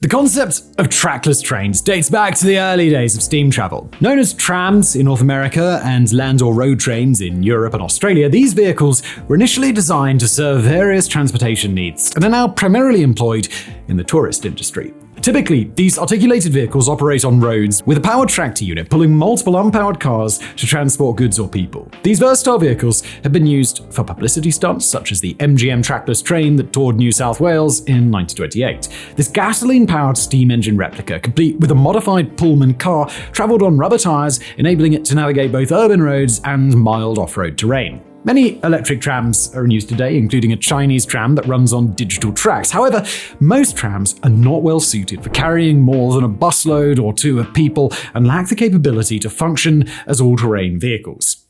The concept of trackless trains dates back to the early days of steam travel. Known as trams in North America and land or road trains in Europe and Australia, these vehicles were initially designed to serve various transportation needs and are now primarily employed in the tourist industry. Typically, these articulated vehicles operate on roads with a powered tractor unit pulling multiple unpowered cars to transport goods or people. These versatile vehicles have been used for publicity stunts such as the MGM trackless train that toured New South Wales in 1928. This gasoline-powered steam engine replica, complete with a modified Pullman car, traveled on rubber tires, enabling it to navigate both urban roads and mild off-road terrain. Many electric trams are in use today, including a Chinese tram that runs on digital tracks. However, most trams are not well suited for carrying more than a busload or two of people and lack the capability to function as all-terrain vehicles.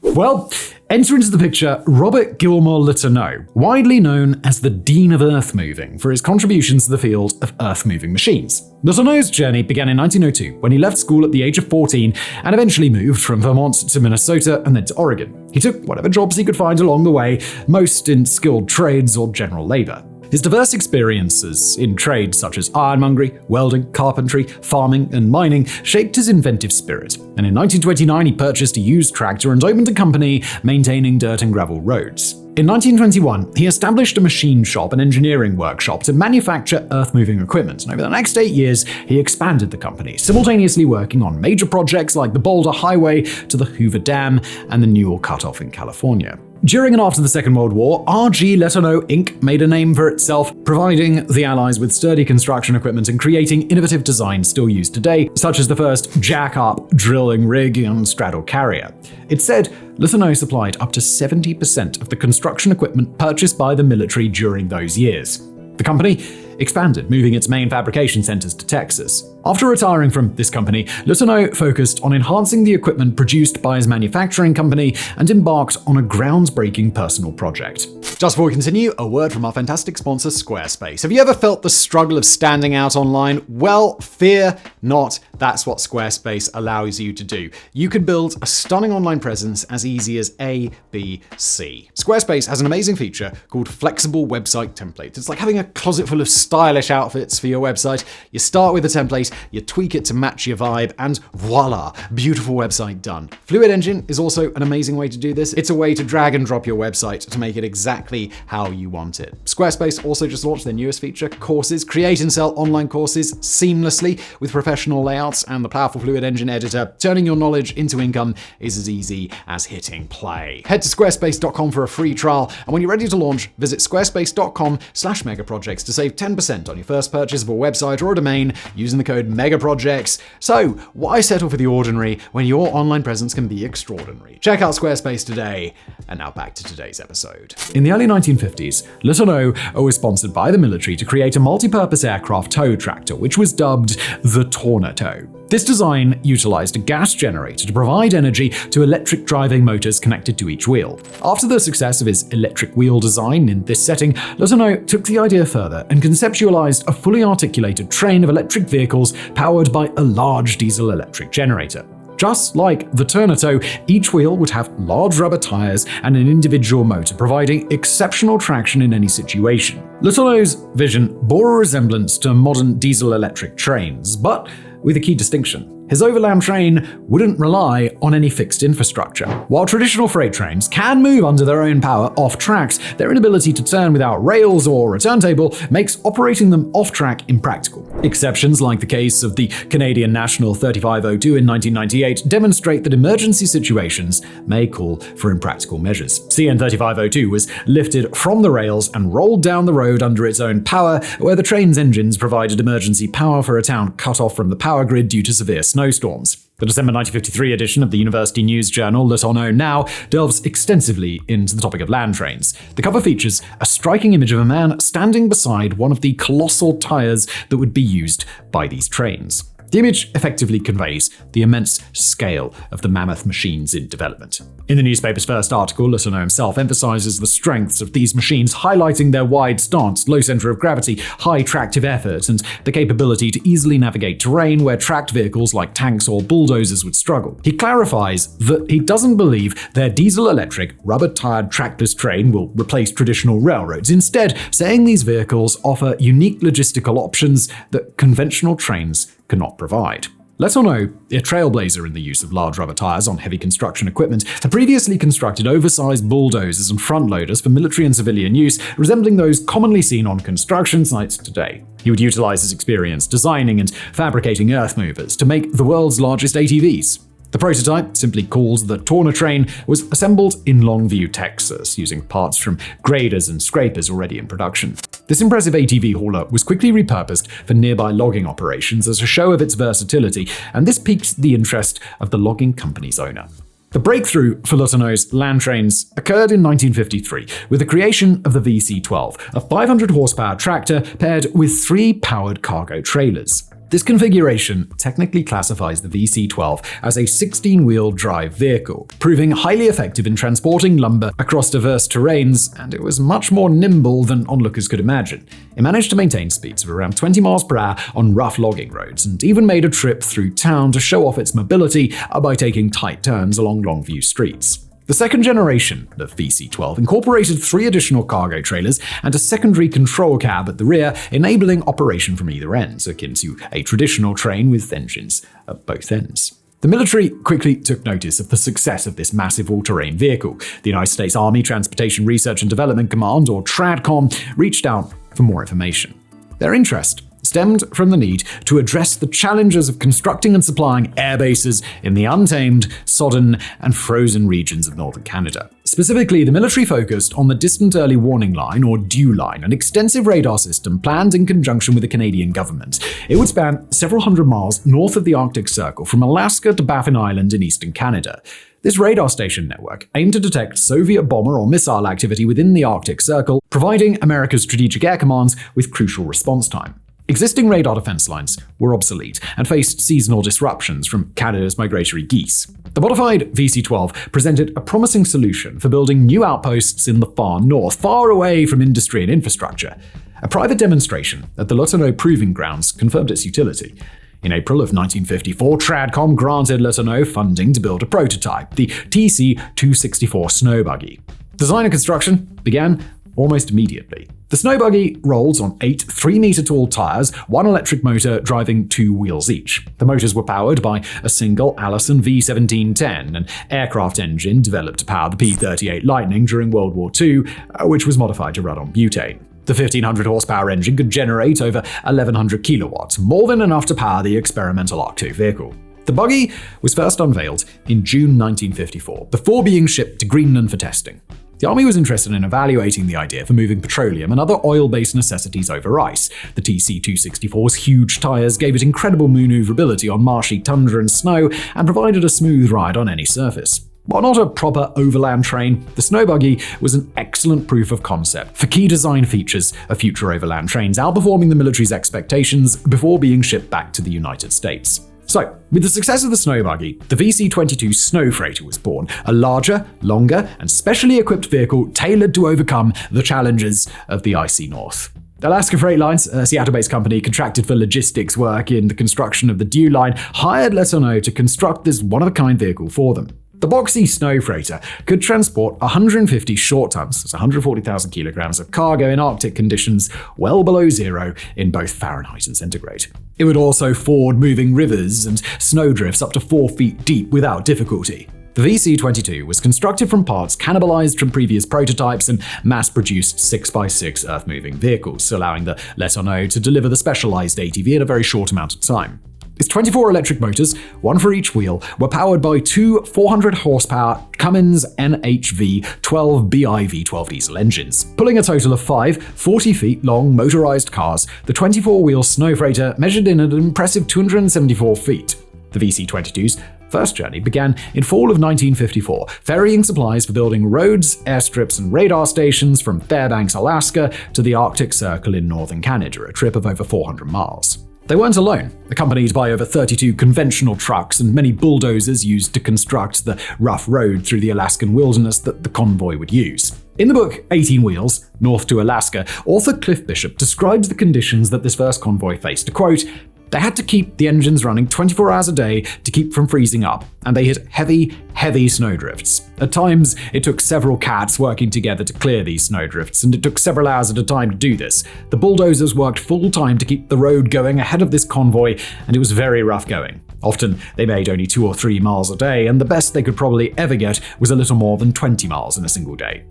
Well, enter into the picture Robert Gilmore Letourneau, widely known as the Dean of Earth-moving for his contributions to the field of earth-moving machines. Letourneau's journey began in 1902 when he left school at the age of 14 and eventually moved from Vermont to Minnesota and then to Oregon. He took whatever jobs he could find along the way, most in skilled trades or general labor. His diverse experiences in trades such as ironmongery, welding, carpentry, farming, and mining shaped his inventive spirit, and in 1929 he purchased a used tractor and opened a company maintaining dirt and gravel roads. In 1921, he established a machine shop and engineering workshop to manufacture earth-moving equipment, and over the next 8 years, he expanded the company, simultaneously working on major projects like the Boulder Highway to the Hoover Dam and the Newell Cutoff in California. During and after the Second World War, R.G. Letourneau Inc. made a name for itself, providing the Allies with sturdy construction equipment and creating innovative designs still used today, such as the first jack-up drilling rig and straddle carrier. It's said Letourneau supplied up to 70% of the construction equipment purchased by the military during those years. The company expanded, moving its main fabrication centers to Texas. After retiring from this company, Letourneau focused on enhancing the equipment produced by his manufacturing company and embarked on a groundbreaking personal project. Just before we continue, a word from our fantastic sponsor, Squarespace. Have you ever felt the struggle of standing out online? Well, fear not. That's what Squarespace allows you to do. You can build a stunning online presence as easy as A, B, C. Squarespace has an amazing feature called Flexible Website Templates. It's like having a closet full of stylish outfits for your website. You start with a template, you tweak it to match your vibe, and voila, beautiful website done. Fluid Engine is also an amazing way to do this. It's a way to drag and drop your website to make it exactly how you want it. Squarespace also just launched their newest feature, Courses. Create and sell online courses seamlessly with professional layouts and the powerful Fluid Engine editor. Turning your knowledge into income is as easy as hitting play. Head to squarespace.com for a free trial, and when you're ready to launch, visit squarespace.com/megaprojects to save 10% on your first purchase of a website or a domain using the code MEGAPROJECTS. So, why settle for the ordinary when your online presence can be extraordinary? Check out Squarespace today. And now back to today's episode. In the early 1950s, Letourneau was sponsored by the military to create a multi-purpose aircraft tow tractor, which was dubbed the Tornado. This design utilized a gas generator to provide energy to electric driving motors connected to each wheel. After the success of his electric wheel design in this setting, Letourneau took the idea further and conceptualized a fully articulated train of electric vehicles powered by a large diesel-electric generator. Just like the Tornado, each wheel would have large rubber tires and an individual motor, providing exceptional traction in any situation. Letourneau's vision bore a resemblance to modern diesel-electric trains, but with a key distinction. His Overland train wouldn't rely on any fixed infrastructure. While traditional freight trains can move under their own power off tracks, their inability to turn without rails or a turntable makes operating them off track impractical. Exceptions, like the case of the Canadian National 3502 in 1998, demonstrate that emergency situations may call for impractical measures. CN 3502 was lifted from the rails and rolled down the road under its own power, where the train's engines provided emergency power for a town cut off from the power grid due to severe snowstorms. The December 1953 edition of the University News Journal, Letourneau Now, delves extensively into the topic of land trains. The cover features a striking image of a man standing beside one of the colossal tires that would be used by these trains. The image effectively conveys the immense scale of the mammoth machines in development. In the newspaper's first article, Letourneau himself emphasizes the strengths of these machines, highlighting their wide stance, low center of gravity, high tractive effort, and the capability to easily navigate terrain where tracked vehicles like tanks or bulldozers would struggle. He clarifies that he doesn't believe their diesel-electric, rubber-tired trackless train will replace traditional railroads, instead saying these vehicles offer unique logistical options that conventional trains cannot provide. Letourneau, a trailblazer in the use of large rubber tires on heavy construction equipment, had previously constructed oversized bulldozers and front loaders for military and civilian use, resembling those commonly seen on construction sites today. He would utilize his experience designing and fabricating earth movers to make the world's largest ATVs. The prototype, simply called the sno-train, was assembled in Longview, Texas, using parts from graders and scrapers already in production. This impressive ATV hauler was quickly repurposed for nearby logging operations as a show of its versatility, and this piqued the interest of the logging company's owner. The breakthrough for Letourneau's land trains occurred in 1953 with the creation of the VC-12, a 500-horsepower tractor paired with 3 powered cargo trailers. This configuration technically classifies the VC-12 as a 16-wheel drive vehicle, proving highly effective in transporting lumber across diverse terrains, and it was much more nimble than onlookers could imagine. It managed to maintain speeds of around 20 miles per hour on rough logging roads, and even made a trip through town to show off its mobility by taking tight turns along Longview streets. The second generation of VC-12 incorporated 3 additional cargo trailers and a secondary control cab at the rear, enabling operation from either end, akin to a traditional train with engines at both ends. The military quickly took notice of the success of this massive all-terrain vehicle. The United States Army Transportation Research and Development Command, or TRADCOM, reached out for more information. Their interest stemmed from the need to address the challenges of constructing and supplying air bases in the untamed, sodden, and frozen regions of northern Canada. Specifically, the military focused on the Distant Early Warning Line, or DEW Line, an extensive radar system planned in conjunction with the Canadian government. It would span several hundred miles north of the Arctic Circle, from Alaska to Baffin Island in eastern Canada. This radar station network aimed to detect Soviet bomber or missile activity within the Arctic Circle, providing America's Strategic Air Commands with crucial response time. Existing radar defense lines were obsolete and faced seasonal disruptions from Canada's migratory geese. The modified VC-12 presented a promising solution for building new outposts in the far north, far away from industry and infrastructure. A private demonstration at the Letourneau Proving Grounds confirmed its utility. In April of 1954, TRADCOM granted Letourneau funding to build a prototype, the TC-264 snow buggy. Design and construction began almost immediately. The snow buggy rolls on 8 3-meter-tall tires, 1 electric motor driving 2 wheels each. The motors were powered by a single Allison V1710, an aircraft engine developed to power the P-38 Lightning during World War II, which was modified to run on butane. The 1,500-horsepower engine could generate over 1,100 kilowatts, more than enough to power the experimental Arctic vehicle. The buggy was first unveiled in June 1954, before being shipped to Greenland for testing. The Army was interested in evaluating the idea for moving petroleum and other oil-based necessities over ice. The TC-264's huge tires gave it incredible maneuverability on marshy tundra and snow, and provided a smooth ride on any surface. While not a proper overland train, the snow buggy was an excellent proof of concept for key design features of future overland trains, outperforming the military's expectations before being shipped back to the United States. So, with the success of the snow buggy, the VC-22 Snow Freighter was born, a larger, longer, and specially equipped vehicle tailored to overcome the challenges of the icy north. Alaska Freight Lines, a Seattle-based company contracted for logistics work in the construction of the DEW Line, hired Letourneau to construct this one-of-a-kind vehicle for them. The boxy snow freighter could transport 150 short tons, that's 140,000 kilograms of cargo in Arctic conditions well below zero in both Fahrenheit and centigrade. It would also ford moving rivers and snowdrifts up to 4 feet deep without difficulty. The VC-22 was constructed from parts cannibalized from previous prototypes and mass-produced 6x6 earth-moving vehicles, allowing the Letourneau to deliver the specialized ATV in a very short amount of time. Its 24 electric motors, 1 for each wheel, were powered by 2 400-horsepower Cummins NHV-12 BI-V12 diesel engines. Pulling a total of 5 40-feet-long motorized cars, the 24-wheel snow freighter measured in an impressive 274 feet. The VC-22's first journey began in fall of 1954, ferrying supplies for building roads, airstrips, and radar stations from Fairbanks, Alaska, to the Arctic Circle in northern Canada, a trip of over 400 miles. They weren't alone. Accompanied by over 32 conventional trucks and many bulldozers used to construct the rough road through the Alaskan wilderness that the convoy would use. In the book 18 Wheels, North to Alaska, author Cliff Bishop describes the conditions that this first convoy faced. Quote, "They had to keep the engines running 24 hours a day to keep from freezing up, and they hit heavy snowdrifts. At times, it took several cats working together to clear these snowdrifts, and it took several hours at a time to do this. The bulldozers worked full-time to keep the road going ahead of this convoy, and it was very rough going. Often, they made only 2 or 3 miles a day, and the best they could probably ever get was a little more than 20 miles in a single day."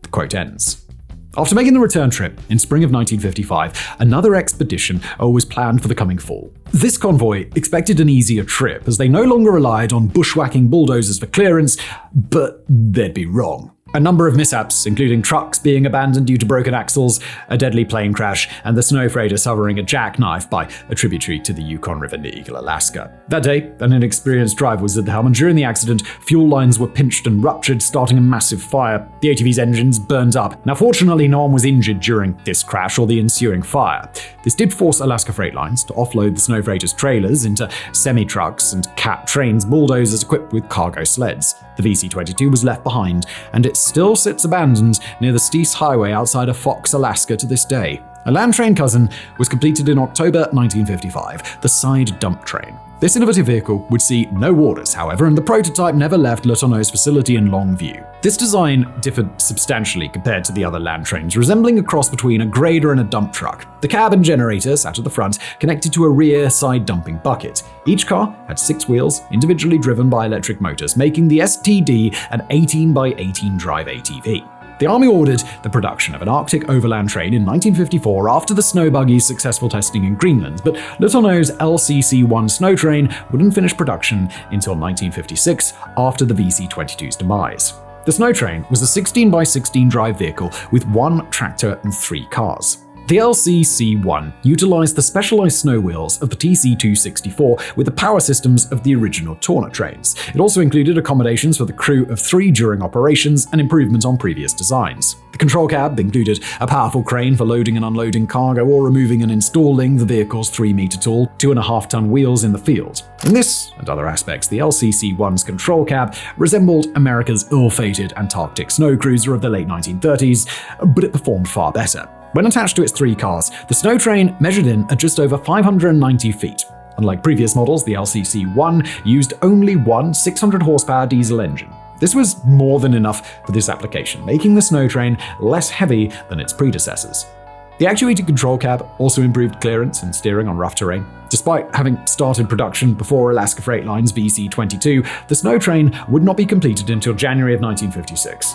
The quote ends. After making the return trip in spring of 1955, another expedition was planned for the coming fall. This convoy expected an easier trip as they no longer relied on bushwhacking bulldozers for clearance, but they'd be wrong. A number of mishaps, including trucks being abandoned due to broken axles, a deadly plane crash, and the snow freighter suffering a jackknife by a tributary to the Yukon River near Eagle, Alaska. That day, an inexperienced driver was at the helm, and during the accident, fuel lines were pinched and ruptured, starting a massive fire. The ATV's engines burned up. Now, fortunately, no one was injured during this crash or the ensuing fire. This did force Alaska Freight Lines to offload the snow freighter's trailers into semi-trucks and Cat trains bulldozers equipped with cargo sleds. The VC-22 was left behind, and it still sits abandoned near the Steese Highway outside of Fox, Alaska to this day. A land train cousin was completed in October 1955, the side dump train. This innovative vehicle would see no orders, however, and the prototype never left Letourneau's facility in Longview. This design differed substantially compared to the other land trains, resembling a cross between a grader and a dump truck. The cab and generator sat at the front, connected to a rear side dumping bucket. Each car had 6 wheels, individually driven by electric motors, making the STD an 18x18 drive ATV. The Army ordered the production of an Arctic overland train in 1954 after the snow buggy's successful testing in Greenland, but Letourneau's LCC-1 sno-train wouldn't finish production until 1956 after the VC-22's demise. The sno-train was a 16x16 drive vehicle with 1 tractor and 3 cars. The LCC-1 utilized the specialized snow wheels of the TC-264 with the power systems of the original Torner trains. It also included accommodations for the crew of 3 during operations and improvements on previous designs. The control cab included a powerful crane for loading and unloading cargo or removing and installing the vehicle's 3-meter-tall, 2.5-ton wheels in the field. In this and other aspects, the LCC-1's control cab resembled America's ill-fated Antarctic snow cruiser of the late 1930s, but it performed far better. When attached to its 3 cars, the snow train measured in at just over 590 feet. Unlike previous models, the LCC-1 used only one 600-horsepower diesel engine. This was more than enough for this application, making the snow train less heavy than its predecessors. The actuated control cab also improved clearance and steering on rough terrain. Despite having started production before Alaska Freight Lines VC-22, the snow train would not be completed until January of 1956.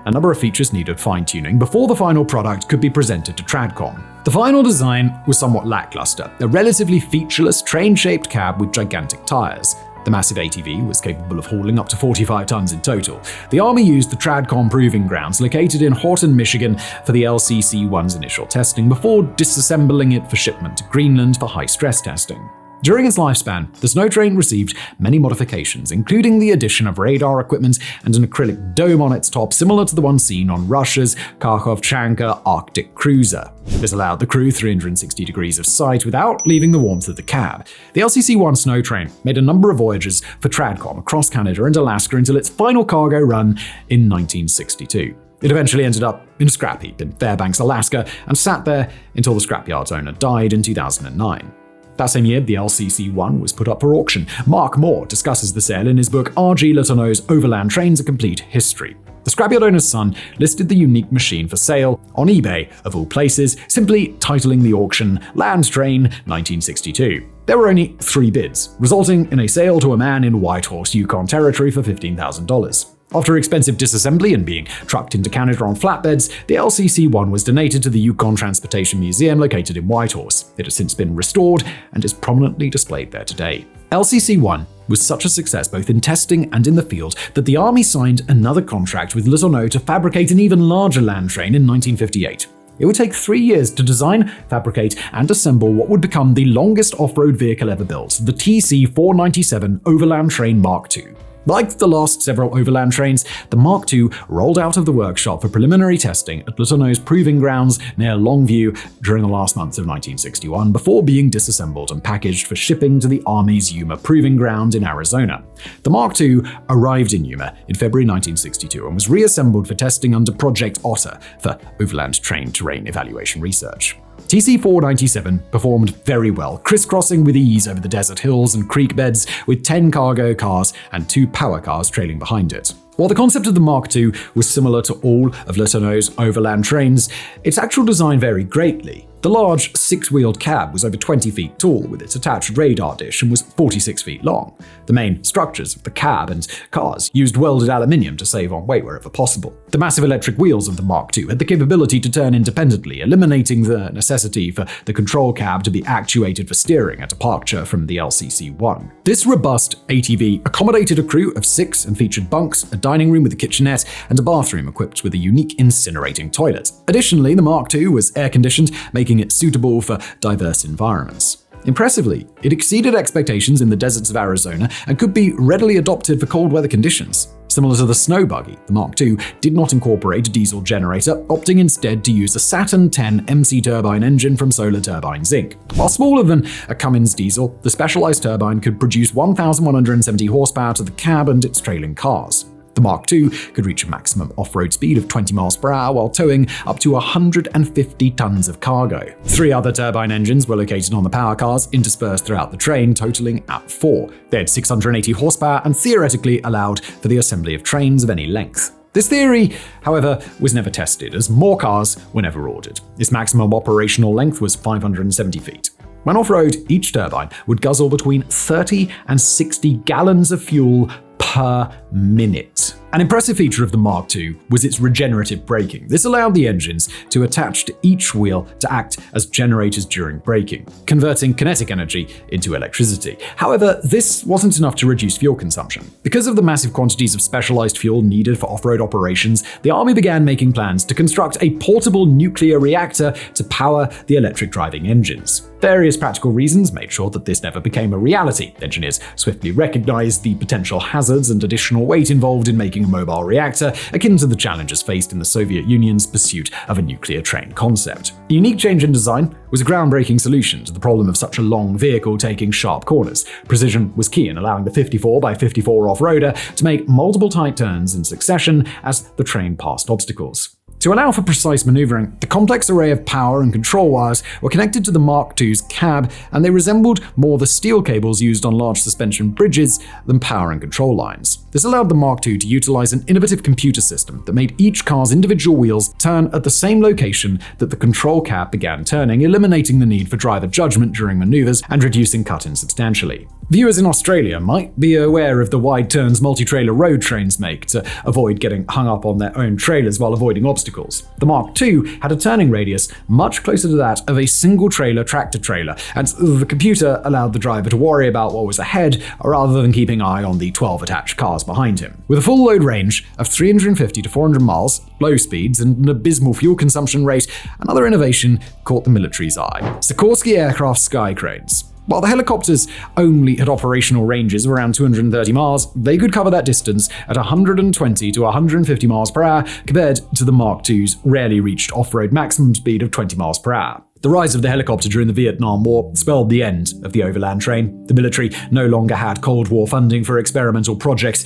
A number of features needed fine-tuning before the final product could be presented to Tradcom. The final design was somewhat lackluster, a relatively featureless train-shaped cab with gigantic tires. The massive ATV was capable of hauling up to 45 tons in total. The Army used the Tradcom Proving Grounds located in Horton, Michigan for the LCC-1's initial testing before disassembling it for shipment to Greenland for high-stress testing. During its lifespan, the snow train received many modifications, including the addition of radar equipment and an acrylic dome on its top similar to the one seen on Russia's Kakhovchanka Arctic cruiser. This allowed the crew 360 degrees of sight without leaving the warmth of the cab. The LCC-1 snow train made a number of voyages for Tradcom across Canada and Alaska until its final cargo run in 1962. It eventually ended up in a scrap heap in Fairbanks, Alaska, and sat there until the scrapyard's owner died in 2009. That same year, the LCC-1 was put up for auction. Mark Moore discusses the sale in his book R.G. Letourneau's Overland Trains: A Complete History. The scrapyard owner's son listed the unique machine for sale on eBay, of all places, simply titling the auction Land Train 1962. There were only 3 bids, resulting in a sale to a man in Whitehorse, Yukon Territory for $15,000. After expensive disassembly and being trucked into Canada on flatbeds, the LCC-1 was donated to the Yukon Transportation Museum located in Whitehorse. It has since been restored and is prominently displayed there today. LCC-1 was such a success both in testing and in the field that the Army signed another contract with Letourneau to fabricate an even larger land train in 1958. It would take 3 years to design, fabricate, and assemble what would become the longest off-road vehicle ever built, the TC-497 Overland Train Mark II. Like the last several Overland trains, the Mark II rolled out of the workshop for preliminary testing at Letourneau's proving grounds near Longview during the last months of 1961 before being disassembled and packaged for shipping to the Army's Yuma Proving Ground in Arizona. The Mark II arrived in Yuma in February 1962 and was reassembled for testing under Project Otter for Overland Train Terrain Evaluation Research. TC-497 performed very well, crisscrossing with ease over the desert hills and creek beds with 10 cargo cars and 2 power cars trailing behind it. While the concept of the Mark II was similar to all of Letourneau's Overland trains, its actual design varied greatly. The large 6-wheeled cab was over 20 feet tall with its attached radar dish and was 46 feet long. The main structures of the cab and cars used welded aluminium to save on weight wherever possible. The massive electric wheels of the Mark II had the capability to turn independently, eliminating the necessity for the control cab to be actuated for steering at departure from the LCC-1. This robust ATV accommodated a crew of 6 and featured bunks, a dining room with a kitchenette, and a bathroom equipped with a unique incinerating toilet. Additionally, the Mark II was air-conditioned, making it suitable for diverse environments. Impressively, it exceeded expectations in the deserts of Arizona and could be readily adopted for cold weather conditions. Similar to the snow buggy, the Mark II did not incorporate a diesel generator, opting instead to use a Saturn X MC turbine engine from Solar Turbine Zinc. While smaller than a Cummins diesel, the specialized turbine could produce 1,170 horsepower to the cab and its trailing cars. The Mark II could reach a maximum off-road speed of 20 miles per hour while towing up to 150 tons of cargo. 3 other turbine engines were located on the power cars, interspersed throughout the train, totaling at 4. They had 680 horsepower and theoretically allowed for the assembly of trains of any length. This theory, however, was never tested, as more cars were never ordered. Its maximum operational length was 570 feet. When off-road, each turbine would guzzle between 30 and 60 gallons of fuel per minute. An impressive feature of the Mark II was its regenerative braking. This allowed the engines to attach to each wheel to act as generators during braking, converting kinetic energy into electricity. However, this wasn't enough to reduce fuel consumption. Because of the massive quantities of specialized fuel needed for off-road operations, the Army began making plans to construct a portable nuclear reactor to power the electric driving engines. Various practical reasons made sure that this never became a reality. Engineers swiftly recognized the potential hazards and additional weight involved in making a mobile reactor, akin to the challenges faced in the Soviet Union's pursuit of a nuclear train concept. A unique change in design was a groundbreaking solution to the problem of such a long vehicle taking sharp corners. Precision was key in allowing the 54x54 off-roader to make multiple tight turns in succession as the train passed obstacles. To allow for precise maneuvering, the complex array of power and control wires were connected to the Mark II's cab, and they resembled more the steel cables used on large suspension bridges than power and control lines. This allowed the Mark II to utilize an innovative computer system that made each car's individual wheels turn at the same location that the control cab began turning, eliminating the need for driver judgment during maneuvers and reducing cut-in substantially. Viewers in Australia might be aware of the wide turns multi-trailer road trains make to avoid getting hung up on their own trailers while avoiding obstacles. The Mark II had a turning radius much closer to that of a single-trailer tractor-trailer, and the computer allowed the driver to worry about what was ahead rather than keeping an eye on the 12 attached cars behind him. With a full load range of 350 to 400 miles, low speeds, and an abysmal fuel consumption rate, another innovation caught the military's eye: Sikorsky aircraft sky cranes. While the helicopters only had operational ranges of around 230 miles, they could cover that distance at 120 to 150 miles per hour, compared to the Mark II's rarely reached off-road maximum speed of 20 miles per hour. The rise of the helicopter during the Vietnam War spelled the end of the Overland train. The military no longer had Cold War funding for experimental projects.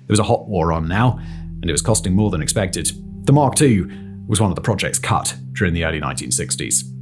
There was a hot war on now, and it was costing more than expected. The Mark II was one of the projects cut during the early 1960s.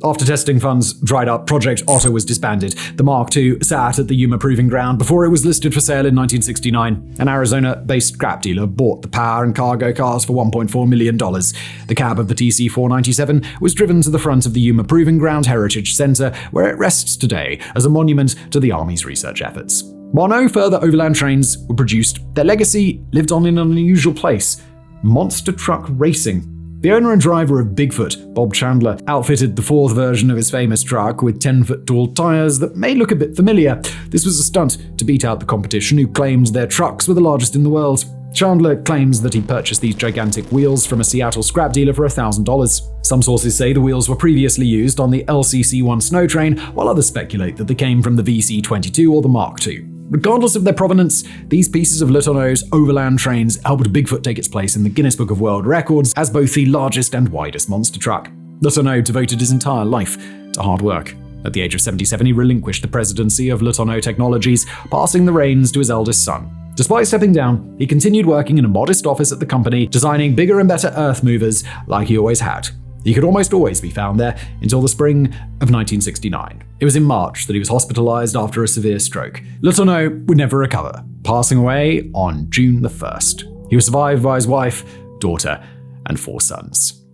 After testing funds dried up, Project Otter was disbanded. The Mark II sat at the Yuma Proving Ground before it was listed for sale in 1969. An Arizona-based scrap dealer bought the power and cargo cars for $1.4 million. The cab of the TC-497 was driven to the front of the Yuma Proving Ground Heritage Center, where it rests today as a monument to the Army's research efforts. While no further overland trains were produced, their legacy lived on in an unusual place: monster truck racing. The owner and driver of Bigfoot, Bob Chandler, outfitted the fourth version of his famous truck with 10-foot-tall tires that may look a bit familiar. This was a stunt to beat out the competition, who claimed their trucks were the largest in the world. Chandler claims that he purchased these gigantic wheels from a Seattle scrap dealer for $1,000. Some sources say the wheels were previously used on the LCC-1 sno-train, while others speculate that they came from the VC-22 or the Mark II. Regardless of their provenance, these pieces of Le Tonneau's Overland trains helped Bigfoot take its place in the Guinness Book of World Records as both the largest and widest monster truck. Le Tonneau devoted his entire life to hard work. At the age of 77, he relinquished the presidency of Le Tonneau Technologies, passing the reins to his eldest son. Despite stepping down, he continued working in a modest office at the company, designing bigger and better earth movers like he always had. He could almost always be found there until the spring of 1969. It was in March that he was hospitalized after a severe stroke. Le Tonneau would never recover, passing away on June the 1st. He was survived by his wife, daughter, and 4 sons.